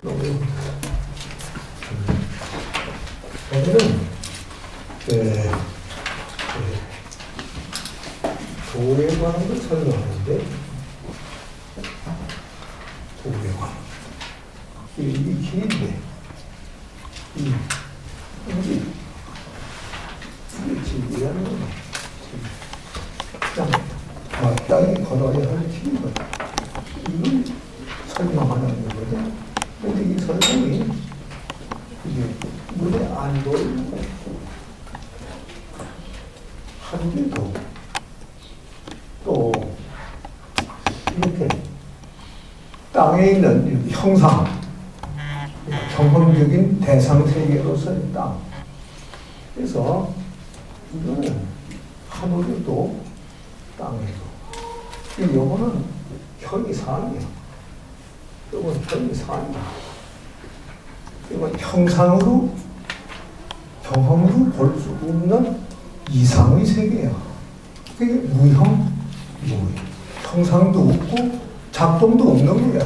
오늘은 도에 관한 걸 설명하는데, 도에 관한 이 길인데, 이게 진리라는 거예요. 마땅히 걸어야 할 길인 거예요. 이걸 설명하는 거거든요. 근데 이 설명이 이게 눈에 안 보이는 거예요. 한계도 또 이렇게 땅에 있는 형상, 경험적인 대상 세계로서의 땅. 그래서 이거는 하늘에도 땅에도. 이거는 현이산이에요. 이건 현이산이야. 이건 형상으로, 경험으로 볼 수 없는 이상의 세계야. 그게 무형, 형상도 없고 작동도 없는 거야.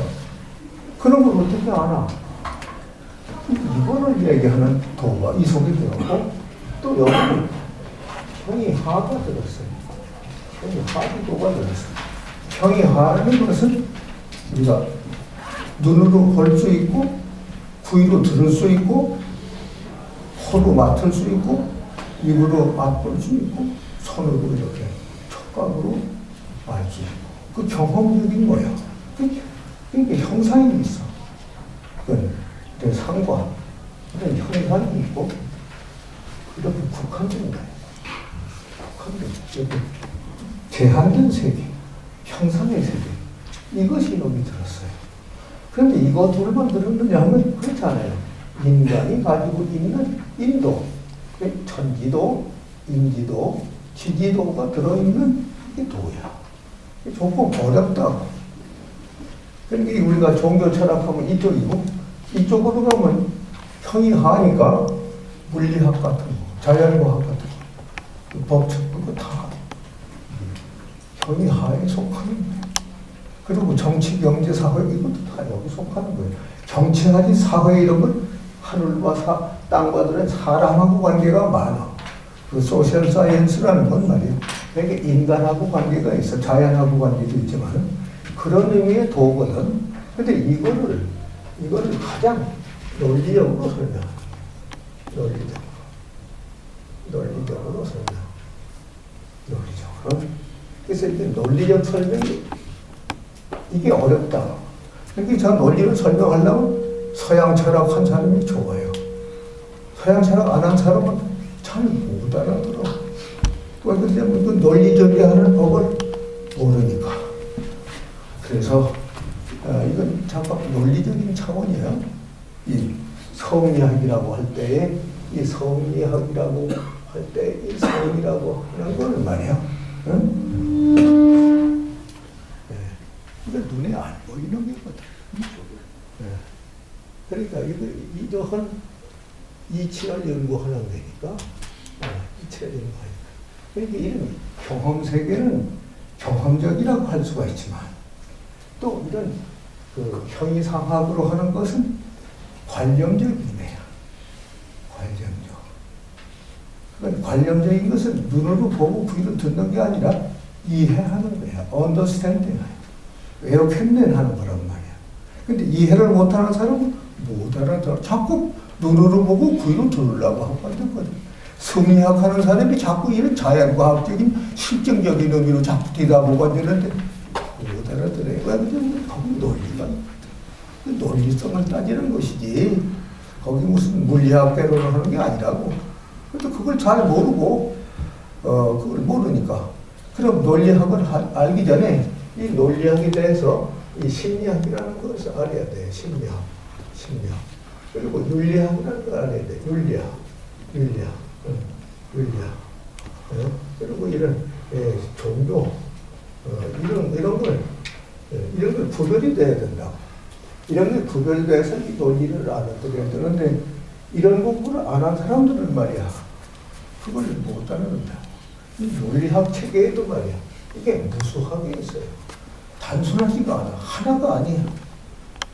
그런 걸 어떻게 알아? 이거를 얘기하는 도가 이 속에 들어있고, 또 여기는 형이하가 들었어요. 형이하도가 들었어요. 형이하라는 것은 우리가 눈으로 볼 수 있고, 귀로 들을 수 있고, 코로 맡을 수 있고, 입으로 맛볼 수 있고, 손으로 이렇게 촉각으로 알 수 있고, 그 경험적인 거야. 그러니까 형상이 있어. 그 상관, 그런 형상이 있고, 이렇게 국한된 거야. 국한된, 제한된 세계, 형상의 세계, 이것이 여기 들었어요. 그런데 이거 둘만 들었느냐 하면 그렇지 않아요. 인간이 가지고 있는 인도, 천지도, 인지도, 지지도가 들어있는 이 도야. 조금 어렵다고. 그러니까 우리가 종교 철학하면 이쪽이고, 이쪽으로 가면 형이하니까 물리학 같은 거, 자연과학 같은 거, 법칙 그거 다 형이하에 속하는 거예요. 그리고 정치, 경제, 사회 이것도 다 여기 속하는 거예요. 정치하지 사회 이런 건 하늘과 땅과들은 사람하고 관계가 많아. 그 소셜 사이언스라는 건 말이에요. 그러니까 인간하고 관계가 있어. 자연하고 관계도 있지만 그런 의미의 도거든. 근데 이거를 가장 논리적으로 설명. 논리적으로 설명. 논리적으로. 그래서 이게 논리적 설명이 이게 어렵다. 그러니까 저 논리를 설명하려면 서양 철학 한 사람이 좋아요. 서양 철학 안 한 사람은 잘 못 알아들어. 왜 그러냐면 그 논리적이하는 법을 모르니까. 그래서 이건 잠깐 논리적인 차원이에요. 이 성리학이라고 할 때에 이 성리학이라고 할 때 이 성이라고 하는 걸 말이에요. 응? 이거 눈에 안 보이는 거거든. 그러니까 이러한 이치를 연구하는 거니까, 이치를 연구하니까. 그러니까 이런 경험 세계는 경험적이라고 할 수가 있지만, 또 이런 그 형이상학으로 하는 것은 관념적이네요. 관념적. 그러니까 관념적인 것은 눈으로 보고 귀로 듣는 게 아니라 이해하는 거야. understanding. 에어캔넨 하는 거란 말이야. 근데 이해를 못하는 사람은 못 알아들어. 자꾸 눈으로 보고 귀로 들으려고 하고 있거든. 성리학 하는 사람이 자꾸 이런 자연과학적인 실증적인 의미로 자꾸 뒤다보고 있는데 못 알아들어요. 왜 그러냐면 거기 논리가 있거든. 논리성을 따지는 것이지 거기 무슨 물리학 배로를 하는 게 아니라고. 근데 그걸 잘 모르고 그걸 모르니까. 그럼 논리학을 알기 전에 이 논리학에 대해서 이 심리학이라는 것을 알아야 돼. 심리학. 그리고 윤리학이라는 걸 알아야 돼. 윤리학. 그리고 이런 종교 이런 걸 구별이 돼야 된다고. 이런 게 구별돼서 이 논리를 알아들어야 되는데 이런 공부를 안 한 사람들은 말이야. 그걸 못 알아듣는다. 이 윤리학 체계에도 말이야. 이게 무수하게 있어요. 단순하지가 않아. 하나가 아니에요.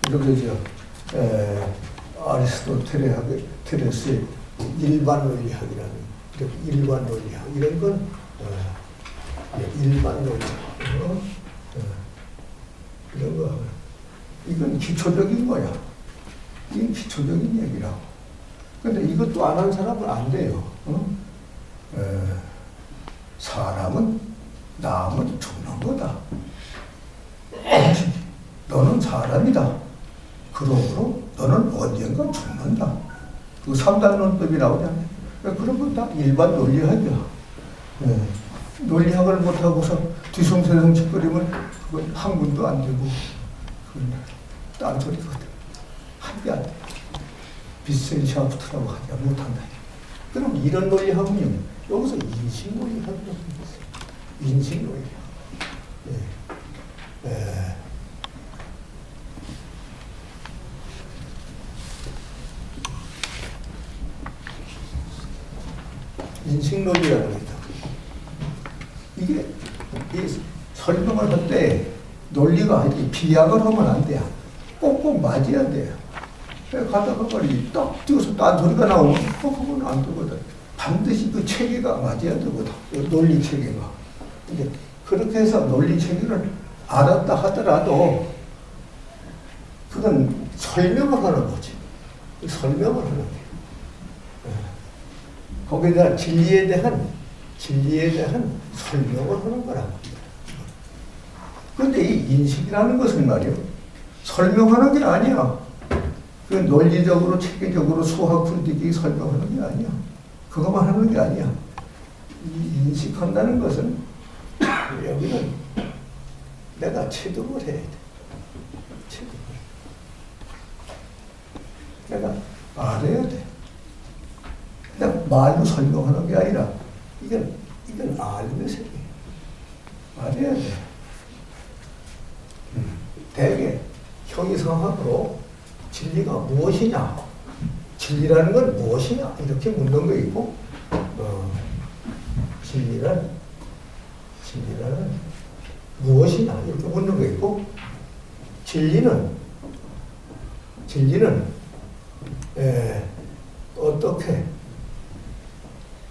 이렇게 아리스토텔레스의 일반 논리학이라는, 일반 논리학, 이런 건 일반 논리학, 이런 거, 이건 기초적인 거야. 이건 기초적인 얘기라고. 근데 이것도 안 한 사람은 안 돼요. 사람은 남은 죽는 거다. 너는 사람이다. 그러므로 너는 언젠가 죽는다. 그 3단론법이 나오잖아요. 그런 건 다 일반 논리학이야. 논리학을 못하고서 뒤숭세숭 짓거리면 그건 학문도 안 되고, 그건 딴소리거든. 한게 안 돼. 비센샤프트라고 하냐, 못한다. 그럼 이런 논리학은요, 여기서 인식 논리학이라고 있어요. 인식 논리학. 인식 논리라는 게 있다. 이게 설명을 할 때 논리가 아니지 비약을 하면 안 돼요. 꼭꼭 맞아야 돼요. 가다가 말이 딱 뛰어서 딴 소리가 나오면 그건 안 되거든. 반드시 그 체계가 맞아야 되거든. 논리 체계가. 근데 그렇게 해서 논리 체계를 알았다 하더라도 그건 설명을 하는 거지. 설명을 하는 거예요. 거기에 대한 진리에 대한 설명을 하는 거라고. 그런데 이 인식이라는 것은 말이요, 설명하는 게 아니야. 그 논리적으로, 체계적으로 수학 풀이기 설명하는 게 아니야. 그것만 하는 게 아니야. 이 인식한다는 것은 여기는 내가 체득을 해야 돼. 체득을. 내가 알아야 돼. 그냥 말로 설명하는 게 아니라 이건 알는 세계예요. 알아야 돼. 대개 형이상학으로 진리가 무엇이냐, 진리라는 건 무엇이냐 이렇게 묻는 거 있고, 진리는 무엇이냐 이렇게 묻는 거 있고, 진리는 어떻게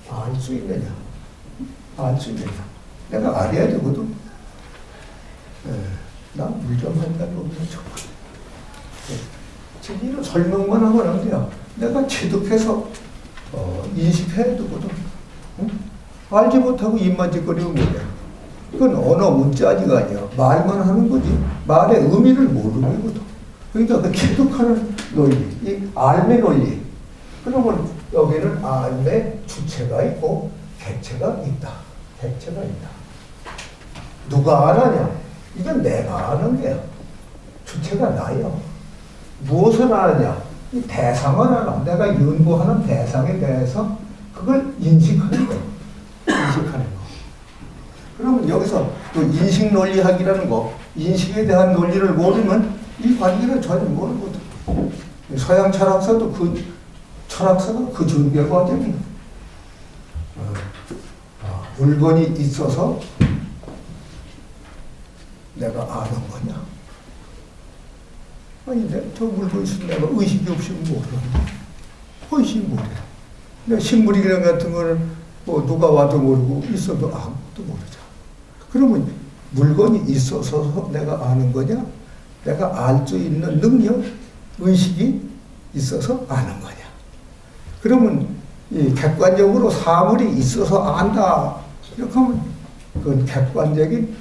알 수 있느냐, 내가 알아야 되거든. 나 물 좀 한다고 하면 좋거든. 진리는 설명만 하면 안 돼요. 내가 체득해서 인식해야 되거든. 응? 알지 못하고 입만 짓거리면 뭐야. 그건 언어 문자지가 아니야. 말만 하는 거지. 말의 의미를 모르는 거거든. 그러니까 그 체득하는 논리, 이 알매 논리. 그러면 여기는 알매 주체가 있고 객체가 있다. 객체가 있다. 누가 알아냐? 이건 내가 아는 게야. 주체가 나야. 무엇을 아느냐? 이 대상을 알아. 내가 연구하는 대상에 대해서 그걸 인식하는 거야. 인식하는 거. 그러면 여기서 또 인식 논리학이라는 거, 인식에 대한 논리를 모르면 이 관계를 전혀 모르거든. 서양 철학사도 철학사가 그 전개 과정이야. 물건이 있어서 내가 아는 거냐? 아니, 저 물건이 있으면 내가 의식이 없으면 모르는데. 의식이 모르라. 내가 식물이랑 같은 거는 뭐 누가 와도 모르고 있어도 아무것도 모르잖아. 그러면 물건이 있어서 내가 아는 거냐? 내가 알 수 있는 능력, 의식이 있어서 아는 거냐? 그러면 이 객관적으로 사물이 있어서 안다. 이렇게 하면 그건 객관적인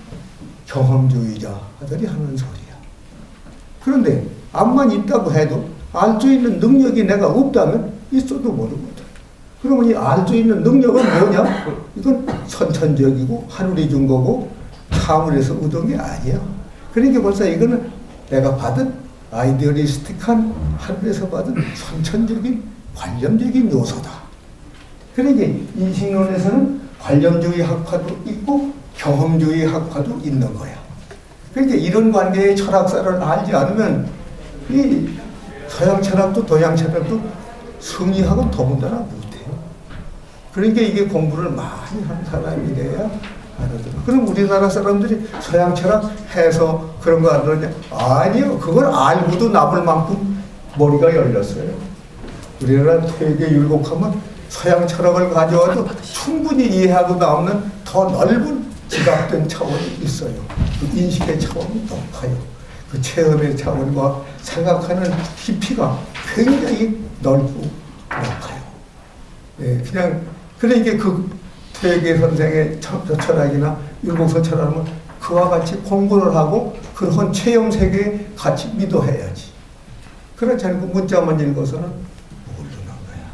경험주의자들이 하는 소리야. 그런데 암만 있다고 해도 알 수 있는 능력이 내가 없다면 있어도 모르거든. 그러면 이 알 수 있는 능력은 뭐냐? 이건 선천적이고 하늘이 준 거고 사물에서 얻은 게 아니야. 그러니까 벌써 이거는 내가 받은 아이디어리스틱한 하늘에서 받은 선천적인 관념적인 요소다. 그러니까 인식론에서는 관념주의 학파도 있고 경험주의 학파도 있는 거야. 그러니까 이런 관계의 철학사를 알지 않으면 이 서양 철학도 동양 철학도 승리학은 더군다나 못해요. 그러니까 이게 공부를 많이 한 사람이 돼야 알아들어. 그럼 우리나라 사람들이 서양 철학 해서 그런 거 안 그러냐? 아니요. 그걸 알고도 남을 만큼 머리가 열렸어요. 우리나라 퇴계 율곡하면 서양 철학을 가져와도 충분히 이해하고 남는 더 넓은 지각된 차원이 있어요. 그 인식의 차원이 높아요. 그 체험의 차원과 생각하는 깊이가 굉장히 넓고 높아요. 예, 그냥 그러니까 그 퇴계 선생의 철학이나 율곡서 철학은 그와 같이 공부를 하고 그런 체험 세계에 같이 믿어해야지. 그렇지 않고 문자만 읽어서는 모르는 거야.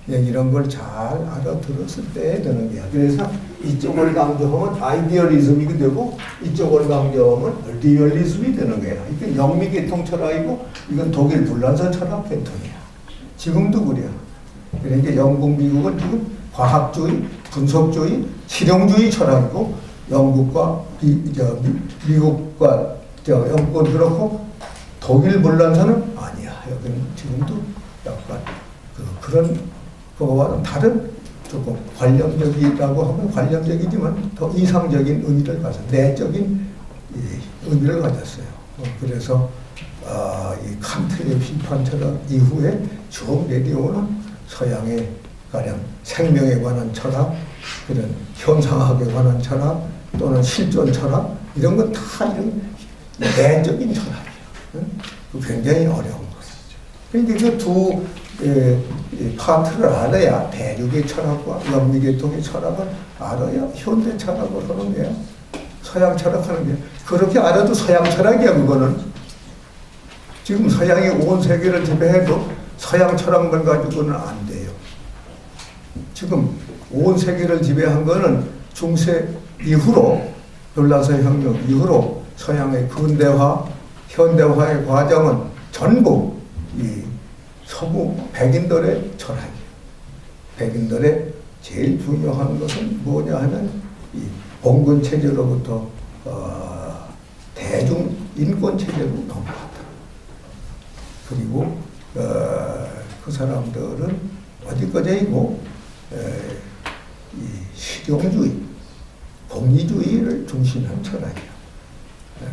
예, 이런 걸 잘 알아들었을 때 되는 거야. 그래서 이쪽을 강조하면 아이디얼리즘이 되고 이쪽을 강조하면 리얼리즘이 되는 거야. 이게 영미계통 철학이고 이건 독일 불란서 철학 계통이야. 지금도 그래요. 그러니까 영국, 미국은 지금 과학주의, 분석주의, 실용주의 철학이고 영국과 미국과 영국은 그렇고 독일 불란서는 아니야. 여기는 지금도 약간 그런 거와는 다른 조금 관념적이라고 하면 관념적이지만 더 이상적인 의미를 가져 내적인 의미를 가졌어요. 그래서 이 칸트의 비판 철학 이후에 쭉 내려오는 서양의 가령 생명에 관한 철학, 그런 현상학에 관한 철학 또는 실존 철학 이런 건 다 이런 내적인 철학이에요. 굉장히 어려운 것이죠. 그러니까 그 두 파트를 알아야 대륙의 철학과 영미계통의 철학을 알아야 현대 철학을 하는 거야. 서양 철학하는 게 그렇게 알아도 서양 철학이야. 그거는 지금 서양이 온 세계를 지배해도 서양 철학만 가지고는 안 돼요. 지금 온 세계를 지배한 거는 중세 이후로 불란서 혁명 이후로 서양의 근대화, 현대화의 과정은 전부 이 서구 백인들의 철학이에요. 백인들의 제일 중요한 것은 뭐냐 하면 이 봉건 체제로부터 대중 인권 체제로 넘어갔다. 그리고 그 사람들은 어디까지이고 이 실용주의, 공리주의를 중심한 철학이에요.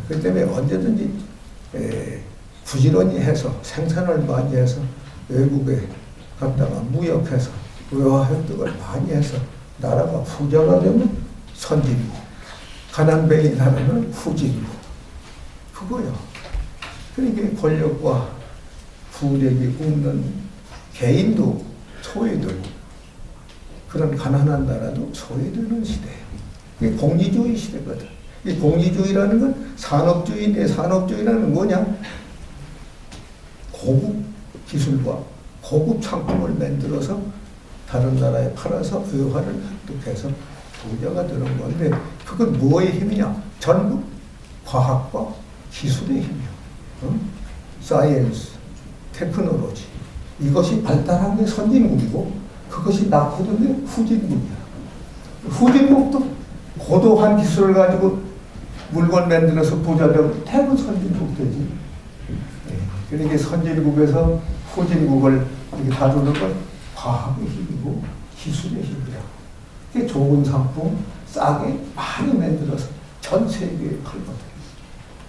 그렇기 때문에 언제든지 부지런히 해서 생산을 많이 해서 외국에 갔다가 무역해서 외화 획득을 많이 해서 나라가 부자가 되면 선진국, 가난뱅이 나라는 후진국. 그거요. 그러니까 권력과 부력이 없는 개인도 소외되고 그런 가난한 나라도 소외되는 시대예요. 이게 공리주의 시대거든. 이 공리주의라는 건 산업주의인데 산업주의라는 건 뭐냐? 고급 기술과 고급 상품을 만들어서 다른 나라에 팔아서 외화를 획득해서 부자가 되는 건데 그건 뭐의 힘이냐? 전부 과학과 기술의 힘이야. 사이언스, 테크놀로지. 이것이 발달한 게 선진국이고 그것이 낙후된 게 후진국이야. 후진국도 고도한 기술을 가지고 물건 만들어서 부자 되면 대부분 선진국 되지. 그러니까 선진국에서 후진국을 이렇게 다루는 건 과학의 힘이고 기술의 힘이야. 그게 좋은 상품 싸게 많이 만들어서 전 세계에 팔거든.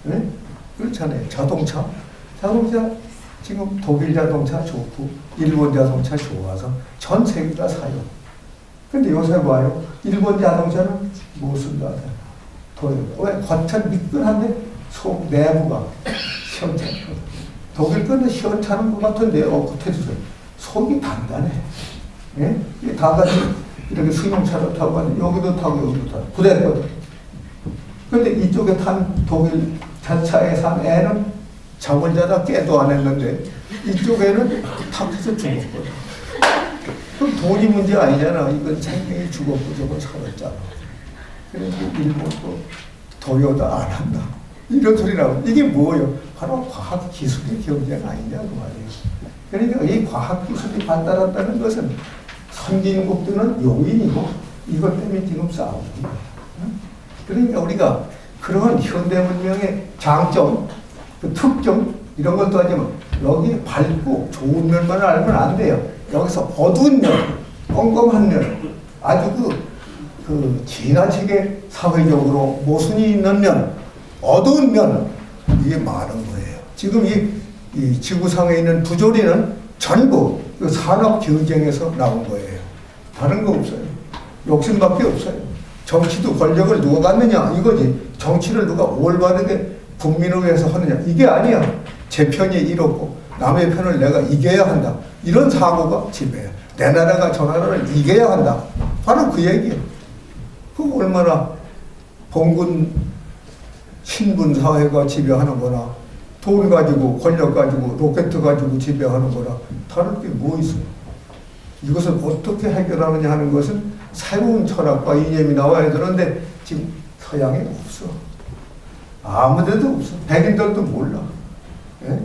네? 그렇잖아요. 자동차 지금 독일 자동차 좋고 일본 자동차 좋아서 전 세계가 사요. 근데 요새 봐요. 일본 자동차는 못 쓴다. 왜? 겉은 미끈한데 속 내부가 시원찮거든. 독일 거는 시원찮은 것 같은데 겉에서 속이 단단해. 예? 다 같이 이렇게 승용차를 타고 가는 여기도 타고 여기도 타고 부대거든. 근데 이쪽에 탄 독일 자차에 산 애는 잠을 자다 깨도 안 했는데 이쪽에는 탁해서 죽었거든. 그럼 돈이 문제 아니잖아. 이건 생명이 죽었고 저건 살았잖아. 그래서 일본도 도요다 안 한다. 이런 소리 나오고 이게 뭐예요? 바로 과학기술의 경쟁 아니냐고 말이에요. 그러니까 이 과학기술이 발달한다는 것은 선진국들은 요인이고 이것 때문에 지금 싸우는 거예요. 그러니까 우리가 그런 현대 문명의 장점, 그 특점 이런 것도 하지만 여기 밝고 좋은 면만 알면 안 돼요. 여기서 어두운 면, 껌껌한 면, 아주 그 지나치게 사회적으로 모순이 있는 면, 어두운 면 이게 많은 거예요. 지금 이 이 지구상에 있는 부조리는 전부 그 산업 경쟁에서 나온 거예요. 다른 거 없어요. 욕심밖에 없어요. 정치도 권력을 누가 갖느냐 이거지. 정치를 누가 올바르게 국민을 위해서 하느냐 이게 아니야. 제 편이 이렇고 남의 편을 내가 이겨야 한다. 이런 사고가 지배야. 내 나라가 저 나라를 이겨야 한다. 바로 그 얘기예요. 그거 얼마나 봉군 신분 사회가 지배하는 거나 돈 가지고 권력 가지고 로켓 가지고 지배하는 거나 다를 게 뭐 있어요. 이것을 어떻게 해결하느냐 하는 것은 새로운 철학과 이념이 나와야 되는데 지금 서양에 없어. 아무 데도 없어. 백인들도 몰라. 예?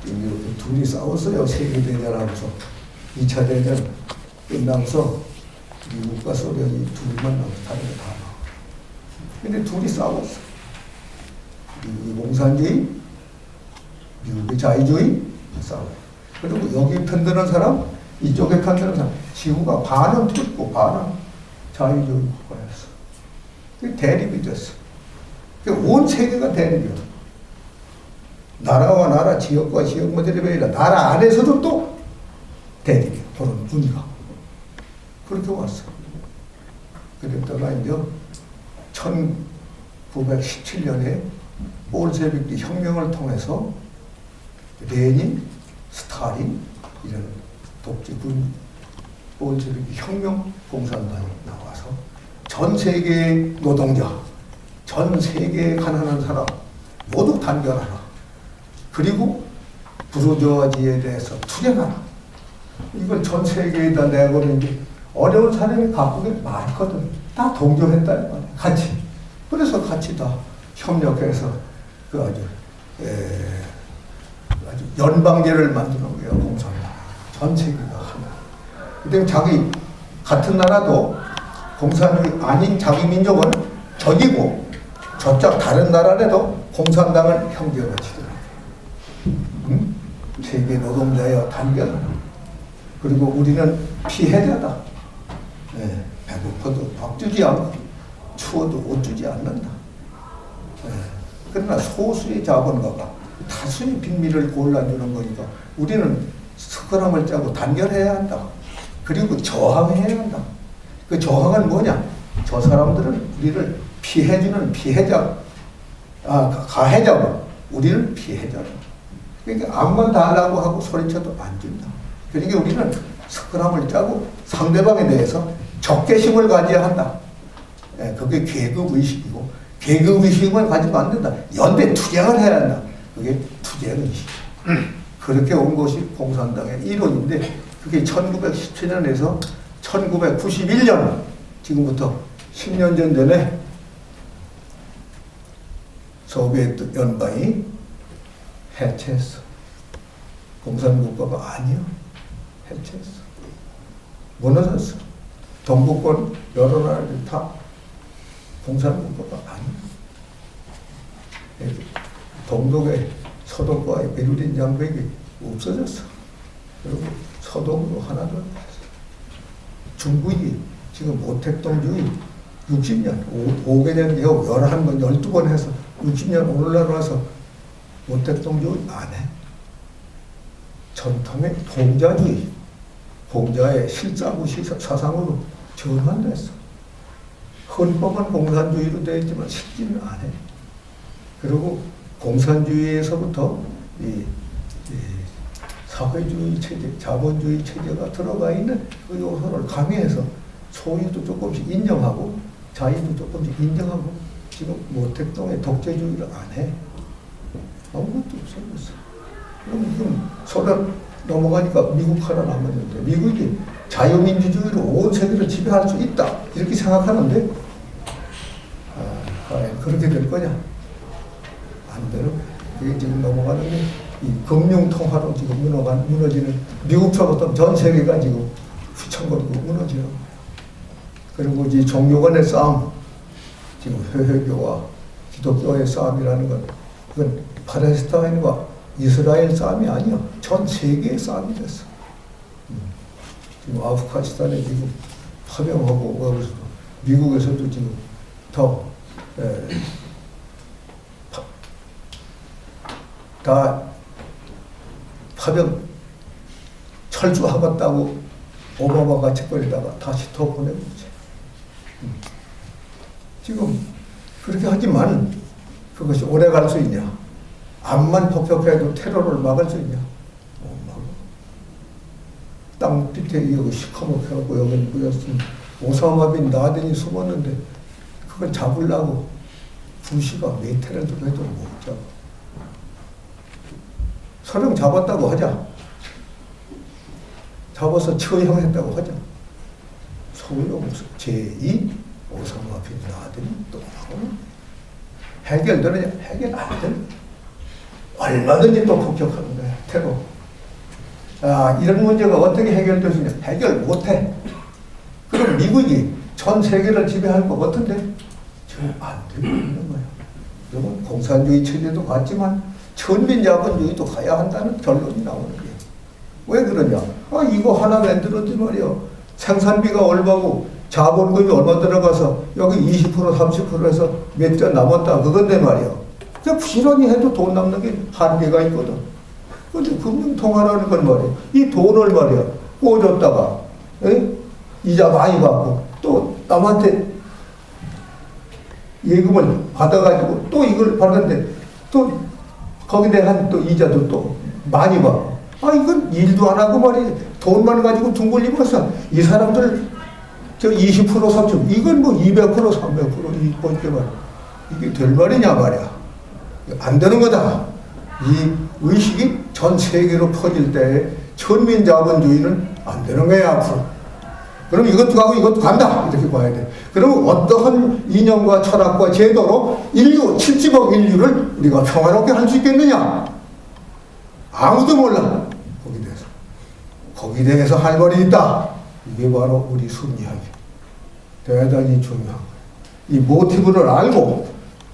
이렇게 둘이 싸웠어요. 세계대전하고서 2차 대전 끝나고서 미국과 소련이 둘만 나고 다른 거 다 나와. 근데 둘이 싸웠어. 미국의 공산주의, 미국의 자유주의 싸워. 그리고 여기 편드는 사람, 이쪽에 편드는 사람, 지구가 반은 틀고 반은 자유주의 국가였어. 그게 대립이 됐어. 온 세계가 대립이야. 나라와 나라, 지역과 지역 대립이 아니라 나라 안에서도 또 대립이야. 그런 분위기가. 그렇게 왔어. 그랬다가 이제 1917년에 볼셰비키 혁명을 통해서 레닌, 스탈린 이런 독재군 볼셰비키 혁명 공산당이 나와서 전 세계의 노동자, 전 세계의 가난한 사람 모두 단결하라. 그리고 부르주아지에 대해서 투쟁하라. 이걸 전 세계에다 내고는 이제 어려운 사람이 바꾸게 많거든. 다 동조했다는 말이야. 같이. 그래서 같이 다 협력해서 그 아주 연방제를 만드는 거예요. 공산당. 전 세계가 하나. 근데 자기 같은 나라도 공산주의 아닌 자기 민족은 적이고 저쪽 다른 나라라도 공산당을 형제로 치더라고요. 응? 세계 노동자여 단결하라. 그리고 우리는 피해자다. 네, 배고파도 밥 주지 않고 추워도 옷 주지 않는다. 네, 그러나 소수의 자본가가 다수의 빈민을 골라주는 거니까 우리는 스크럼을 짜고 단결해야 한다. 그리고 저항해야 한다. 그 저항은 뭐냐? 저 사람들은 우리를 피해주는 피해자, 가해자고 우리는 피해자다. 그러니까 암만 달라고 하고 소리쳐도 안 준다. 그러니까 우리는 스크럼을 짜고 상대방에 대해서 적개심을 가져야 한다. 그게 계급의식이고 계급의식만 가지면 안 된다. 연대 투쟁을 해야 한다. 그게 투쟁의식. 그렇게 온 것이 공산당의 이론인데 그게 1917년에서 1991년 지금부터 10년 전에 소비에트 연방이 해체했어. 공산국가가 아니야. 해체했어. 무너졌어. 동북권 여러 나라들 다 공산국가가 아니야. 동독의 서독과의 베를린 장벽이 없어졌어. 그리고 서독으로 하나 더 중국이 지금 모택동주의 60년, 5개년 이후 11번, 12번 해서 60년 오늘날 와서 모택동주의 안 해. 전통의 공자주의, 공자의 실사구시 사상으로 전환됐어. 헌법은 공산주의로 되어 있지만 실질은 안 해. 그리고 공산주의에서부터 이 사회주의 체제, 자본주의 체제가 들어가 있는 그 요소를 가미해서 소유도 조금씩 인정하고 자유도 조금씩 인정하고 지금 모택동의 독재주의를 안 해. 아무것도 없어졌어. 그럼 지금 소련 넘어가니까 미국 하나 남았는데 미국이 자유민주주의로 온 세계를 지배할 수 있다 이렇게 생각하는데 과연 그렇게 될 거냐? 안 되는 거야. 그게 지금 넘어가는 게 이 금융통화로 지금 무너지는 미국서부터 전 세계가 지금 휘청거리고 무너지는 거야. 그리고 이 종교 간의 싸움, 지금 회교와 기독교의 싸움이라는 건 그건 팔레스타인과 이스라엘 싸움이 아니야. 전 세계의 싸움이 됐어. 지금 아프가니스탄에 지금 파병하고 미국에서도 지금 다 하면 철수하겠다고 오바마가 짓거리다가 다시 더 보내보지. 지금 그렇게 하지만 그것이 오래 갈 수 있냐? 암만 폭격해도 테러를 막을 수 있냐? 못 막아. 땅 밑에 여기 시커멓게 하고 여기는 보였으면 오사마 빈 라덴이 숨었는데 그걸 잡으려고 부시가 메테라도 해도 못 잡아. 설령 잡았다고 하자. 잡아서 처형했다고 하자. 소용없어. 제2 오사마 빈 라덴이 또 나오는 해결되느냐? 해결 안 되는 얼마든지 또 폭격하는 거야. 테러. 아, 이런 문제가 어떻게 해결될 수 있냐? 해결 못해. 그럼 미국이 전 세계를 지배할 것 같은데 안 되고 있는 거야. 이건 공산주의 체제도 같지만 천민자본주의도 가야 한다는 결론이 나오는 거야. 왜 그러냐? 아, 이거 하나 만들었지 말이야. 생산비가 얼마고 자본금이 얼마 들어가서 여기 20% 30%에서 몇 점 남았다. 그건데 말이야. 그냥 부지런히 해도 돈 남는 게 한계가 있거든. 근데 금융통화라는 건 말이야. 이 돈을 말이야. 꽂았다가, 이자 많이 받고, 또 남한테 예금을 받아가지고 또 이걸 받는데 또 거기에 대한 또 이자도 또 많이 받고. 아, 이건 일도 안 하고 말이야. 돈만 가지고 둥글리면서 이 사람들 저 20% 30% 이건 뭐 200% 300% 이번째 말이야. 이게 될 말이냐 말이야. 안 되는 거다. 이 의식이 전 세계로 퍼질 때 천민자본주의는 안 되는 거야 앞으로. 그럼 이것도 가고 이것도 간다 이렇게 봐야 돼. 그럼 어떠한 이념과 철학과 제도로 인류 70억 인류를 우리가 평화롭게 할 수 있겠느냐? 아무도 몰라. 거기에 대해서 할 말이 있다. 이게 바로 우리 순리학이 대단히 중요한 거예요. 이 모티브를 알고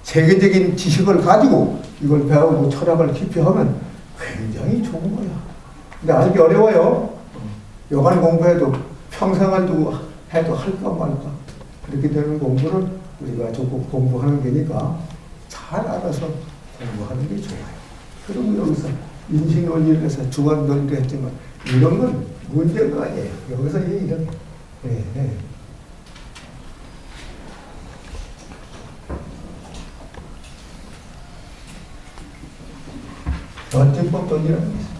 세계적인 지식을 가지고 이걸 배우고 철학을 깊이 하면 굉장히 좋은 거야. 근데 알기 어려워요. 여간 공부해도 평생을 두고 해도 할까 말까 그렇게 되는 공부를 우리가 조금 공부하는 게니까 잘 알아서 공부하는 게 좋아요. 그리고 여기서 인식논리를 해서 주관논리를 했지만 이런 건 문제가 아니에요. 여기서 이런 변증법 논리라는 게 있어요.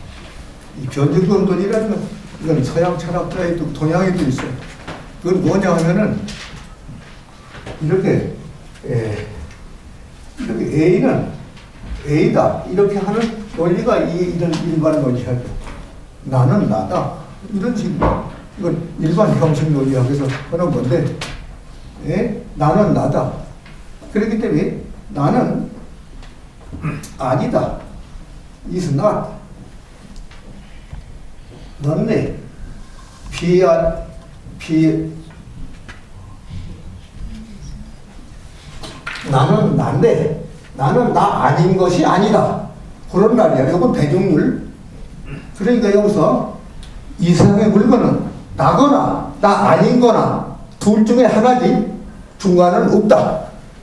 이 변증법 논리라는 건 이건 서양 철학자에도 동양에도 있어요. 그건 뭐냐 하면은 이렇게 A는 A다 이렇게 하는 논리가 이런 일반 논리학이에요. 나는 나다 이런 식으로 이건 일반 형식 논리학에서 하는 건데 나는 나다. 그렇기 때문에 나는 아니다. is not. 너네 나는 난데 나는 나 아닌 것이 아니다. 그런 말이야. 이건 대중률. 그러니까 여기서 이 세상의 물건은 나거나 나 아닌 거나 둘 중에 하나지 중간은 없다.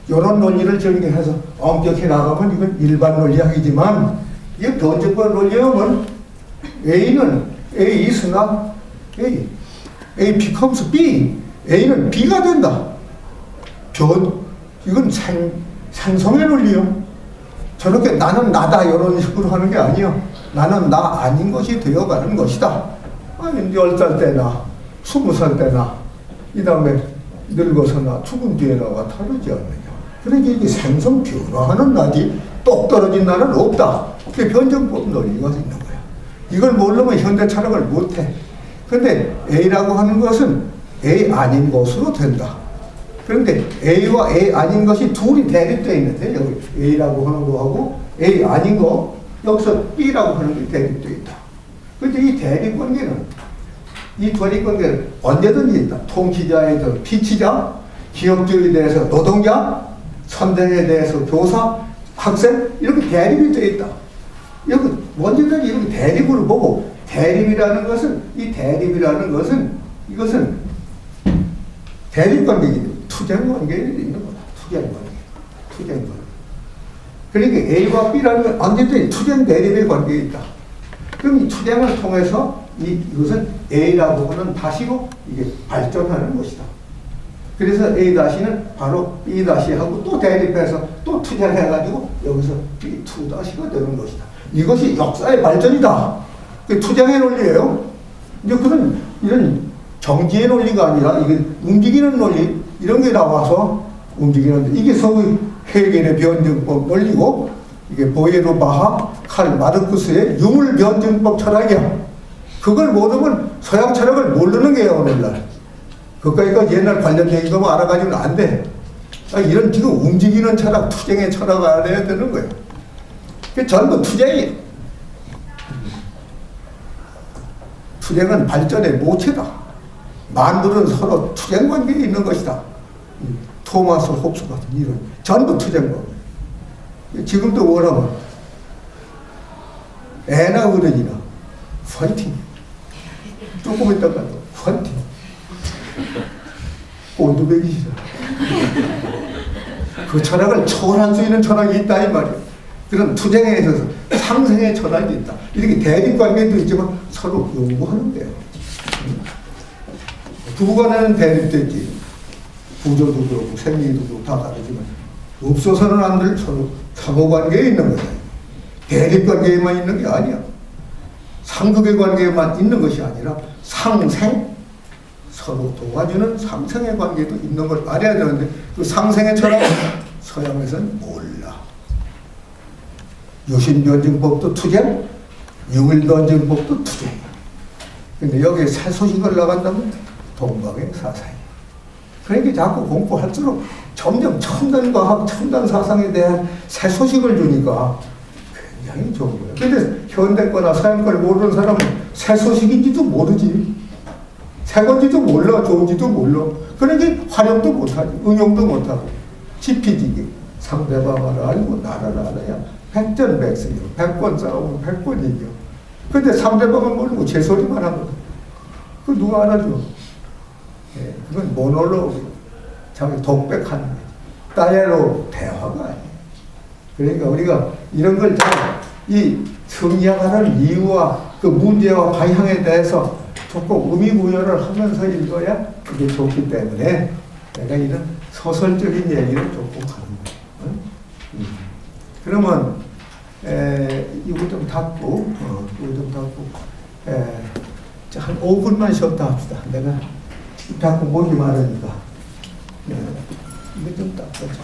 이런 논리를 전개해서 엄격히 나가면 이건 일반 논리학이지만 이게 변증법 논리하면 A는 A is not A. A becomes B. A는 B가 된다. 이건 상성의 논리요. 저렇게 나는 나다 이런 식으로 하는 게 아니요. 나는 나 아닌 것이 되어가는 것이다. 아니 10살 때나 20살 때나 이 다음에 늙어서나 죽은 뒤에나가 다르지 않느냐. 그러니까 이게 생성 변화하는 나지 똑 떨어진 나는 없다. 그게 변증법 논리가 있는 거야. 이걸 모르면 현대 철학을 못해. 근데 A라고 하는 것은 A 아닌 것으로 된다. 그런데 A와 A 아닌 것이 둘이 대립되어 있는데 여기 A라고 하는 거하고 A 아닌 거 여기서 B라고 하는 게 대립되어 있다. 그런데 이 대립관계는 언제든지 있다. 통치자에 대해서 피치자, 기업주의에 대해서 노동자, 선생에 대해서 교사, 학생 이렇게 대립이 되어 있다. 여기 언제든지 이렇게 대립을 보고 대립이라는 것은 이것은 대립관계이기 투쟁관계에 있는 거다. 투쟁관계. 그러니까 A와 B라는 건 언제든지 투쟁 대립의 관계에 있다. 그럼 이 투쟁을 통해서 이것은 A라고 하는 다시로 이게 발전하는 것이다. 그래서 A-는 바로 B-하고 또 대립해서 또 투쟁해가지고 여기서 B2-가 되는 것이다. 이것이 역사의 발전이다. 그 투쟁의 논리예요. 이제 그런 이런 정지의 논리가 아니라 이게 움직이는 논리 이런 게 나와서 움직이는데 이게 소위 헤겔의 변증법 논리고 이게 보예르바하, 칼 마르크스의 유물 변증법 철학이야. 그걸 모르면 서양 철학을 모르는 게야 오늘날. 그러니까 옛날 관련된 거만 알아가지고는 안 돼. 이런 지금 움직이는 철학, 투쟁의 철학을 알아야 되는 거예요. 그 전부 투쟁이에요. 투쟁은 발전의 모체다. 만물은 서로 투쟁 관계에 있는 것이다. 토마스 홉스 같은 이런 전부 투쟁법. 지금도 뭐라고 애나 어른이나 파이팅. 조금 있다가 파이팅. 꼰두배기 싫어. 그 철학을 초월할 수 있는 철학이 있다 이 말이에요. 그런 투쟁에 있어서 상생의 철학이 있다. 이렇게 대립관계도 있지만 서로 연구하는 거예요. 부부간에는 대립되지. 구조도 그렇고 생리도 그렇고 다 다르지만 없어서는 안 될 서로 상호관계에 있는 거예요. 대립관계에만 있는 게 아니야. 상극의 관계에만 있는 것이 아니라 상생, 서로 도와주는 상생의 관계도 있는 걸 알아야 되는데 그 상생의 철학은 서양에서는 몰라. 유신변증법도 투쟁, 유물변증법도 투쟁. 근데 여기에 새 소식을 나간다면 동방의 사상이야. 그러니까 자꾸 공부할수록 점점 첨단 과학, 첨단 사상에 대한 새 소식을 주니까 굉장히 좋은 거예요. 근데 현대 거나 서양 걸 모르는 사람은 새 소식인지도 모르지. 새 건지도 몰라, 좋은지도 몰라. 그러니 활용도 못하지, 응용도 못하고. 지피지기. 상대방을 알고 나를 알아야 백전백승이요. 100번 싸우고 100번 이겨. 근데 상대방은 모르고 제 소리만 하거든. 그 누가 알아줘? 예, 그건 모놀로그. 자기 독백하는 거지. 다이얼로그, 대화가 아니에요. 그러니까 우리가 이런 걸 잘, 이 성리학하는 이유와 그 문제와 방향에 대해서 조금 의미부여를 하면서 읽어야 그게 좋기 때문에 내가 이런 소설적인 얘기를 조금 하는 거예요. 그러면 이거 좀 닫고 이거 좀 닫고 한 5분만 쉬었다 합시다. 내가 자꾸 목이 마르니까 이거 좀 닦아줘.